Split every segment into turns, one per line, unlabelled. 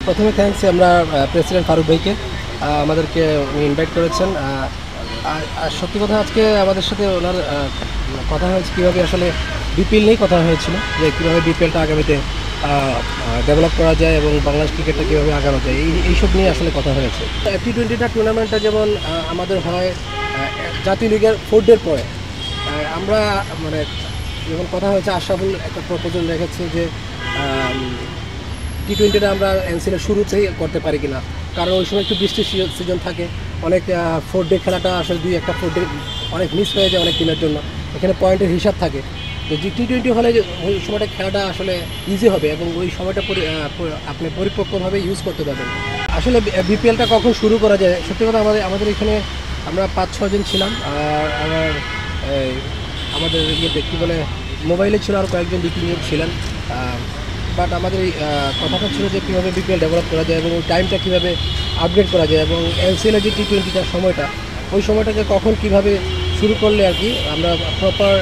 প্রথমে থ্যাঙ্কস আমরা প্রেসিডেন্ট ফারুক ভাইকে আমাদেরকে ইনভাইট করেছেন। আর সত্যি কথা আজকে আমাদের সাথে ওনার কথা হয়েছে কীভাবে আসলে বিপিএল নিয়েই কথা হয়েছিল, যে কীভাবে বিপিএলটা আগামীতে ডেভেলপ করা যায় এবং বাংলাদেশ ক্রিকেটটা কীভাবে আগানো যায় এইসব নিয়ে আসলে কথা হয়েছে। টি20টা টুর্নামেন্টটা যেমন আমাদের হয় জাতীয় লিগের 4 ডের পরে, আমরা মানে যেমন কথা হয়েছে আশরাফুল একটা প্রপোজাল রেখেছে যে টি20টা আমরা এনসিএলের শুরুতেই করতে পারি কিনা, কারণ ওই সময় একটু বৃষ্টির সিজন থাকে, অনেক 4 ডে খেলাটা আসলে 2-1টা 4 ডে অনেক মিস হয়ে যায় অনেক টিমের জন্য, এখানে পয়েন্টের হিসাব থাকে। তো টি20 হলে ওই সময়টা খেলাটা আসলে ইজি হবে এবং ওই সময়টা আপনি পরিপক্কভাবে ইউজ করতে পারবেন। আসলে বিপিএলটা কখন শুরু করা যায়, সত্যি কথা আমাদের এখানে আমরা 5-6 জন ছিলাম, আর আমাদের ইয়েতে কী বলে মোবাইলে ছিল আর কয়েকজন 2-3 জন ছিলেন। বাট আমাদের এই কথাটা ছিল যে কীভাবে বিপিএল ডেভেলপ করা যায় এবং ওই টাইমটা কীভাবে আপগ্রেড করা যায় এবং এনসিএলের যে টি20টার সময়টা, ওই সময়টাকে কখন কীভাবে শুরু করলে আর কি আমরা প্রপার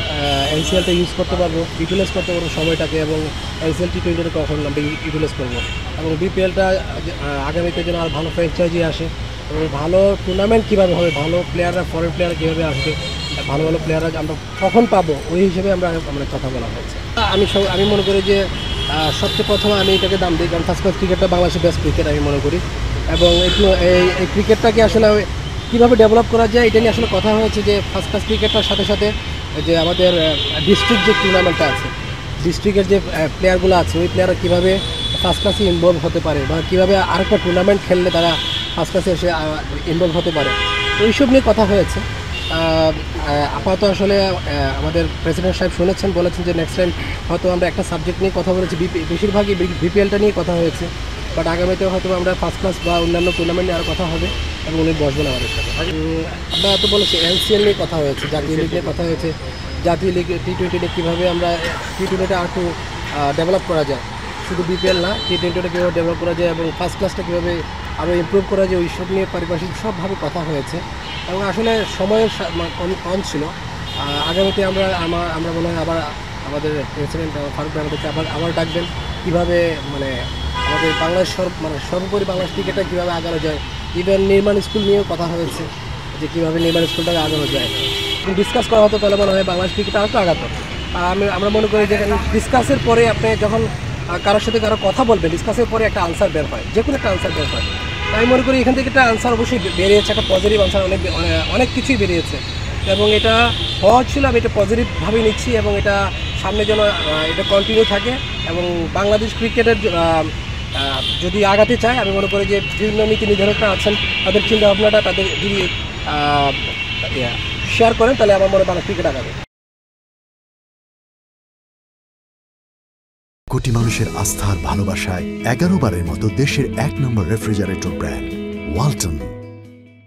এনসিএলটা ইউজ করতে পারবো, ইউটিলাইজ করতে পারবো সময়টাকে, এবং এনসিএল টি20টা কখন আমরা ইউটিলাইজ করবো এবং বিপিএলটা আগামীতে যেন আর ভালো ফ্র্যাঞ্চাইজি আসে এবং ভালো টুর্নামেন্ট কীভাবে হবে, ভালো প্লেয়াররা ফরেন প্লেয়ার কীভাবে আসবে, ভালো ভালো প্লেয়াররা আমরা কখন পাবো, ওই হিসেবে আমরা কথা বলা হয়েছে। আমি মনে করি যে সবচেয়ে প্রথমে আমি এটাকে দাম দিই, কারণ ফার্স্ট ক্লাস ক্রিকেটটা বাংলাদেশের বেস্ট ক্রিকেট আমি মনে করি, এবং এই ক্রিকেটটাকে আসলে কীভাবে ডেভেলপ করা যায় এটা নিয়ে আসলে কথা হয়েছে যে ফার্স্ট ক্লাস ক্রিকেটটার সাথে সাথে যে আমাদের ডিস্ট্রিক্ট যে টুর্নামেন্টটা আছে, ডিস্ট্রিক্টের যে প্লেয়ারগুলো আছে, ওই প্লেয়াররা কীভাবে ফার্স্ট ক্লাসে ইনভলভ হতে পারে বা কীভাবে আরেকটা টুর্নামেন্ট খেললে তারা ফার্স্ট ক্লাসে এসে ইনভলভ হতে পারে, তো এইসব নিয়ে কথা হয়েছে। আপাতত আসলে আমাদের প্রেসিডেন্ট সাহেব শুনেছেন, বলেছেন যে নেক্সট টাইম হয়তো আমরা একটা সাবজেক্ট নিয়ে কথা বলেছি, বেশিরভাগই বিপিএলটা নিয়ে কথা হয়েছে, বাট আগামীতে হয়তো আমরা ফার্স্ট ক্লাস বা অন্যান্য টুর্নামেন্ট নিয়ে আরও কথা হবে এবং উনি বসবেন আমাদের সাথে। আমরা তো বলেছি এনসিএল নিয়ে কথা হয়েছে, জাতীয় লিগ নিয়ে কথা হয়েছে, জাতীয় লিগ টি20 নিয়ে কীভাবে আমরা টি20টা আর একটু ডেভেলপ করা যায়, শুধু বিপিএল না, টি20টা কীভাবে ডেভেলপ করা যায় এবং ফার্স্ট ক্লাসটা কীভাবে আরও ইমপ্রুভ করা যায়, ওই সব নিয়ে পারিপার্শ্বিক সবভাবে কথা হয়েছে এবং আসলে সময়ের কম ছিল। আগামীতে আমরা মনে হয় আবার আমাদের প্রেসিডেন্ট ফারুক ভাই আমাদেরকে আবার ডাকবেন, কীভাবে মানে আমাদের বাংলাদেশ সর্বোপরি বাংলাদেশ ক্রিকেটটা কীভাবে আগানো যায়, ইভেন নির্মাণ স্কুল নিয়েও কথা হয়েছে যে কীভাবে নির্মাণ স্কুলটাকে আগানো যায়, ডিসকাস করা হতো, তাহলে মনে হয় বাংলাদেশ ক্রিকেট আরও তো আগাতো। আমরা মনে করি যে ডিসকাসের পরে আপনি যখন কারোর সাথে কারো কথা বলবেন, ডিসকাসের পরে একটা আনসার বের হয়, যে কোনো একটা আনসার বের হয়। আমি মনে করি এখান থেকে একটা আনসার অবশ্যই বেরিয়েছে, একটা পজিটিভ আনসার, অনেক কিছুই বেরিয়েছে এবং এটা হওয়া ছিল, আমি এটা পজিটিভভাবে নিচ্ছি এবং এটা সামনে যেন এটা কন্টিনিউ থাকে এবং বাংলাদেশ ক্রিকেটের যদি আগাতে চায়, আমি মনে করি যে বিভিন্ন নীতি নির্ধারকরা আছেন, তাদের চিন্তাভাবনাটা তাদের যদি শেয়ার করেন, তাহলে আমার মনে হয় বাংলাদেশ ক্রিকেট আগাবে।
কোটি মানুষের আস্থার ভালোবাসায় 11 বারের মতো দেশের 1 নম্বর রেফ্রিজারেটর ব্র্যান্ড ওয়ালটন।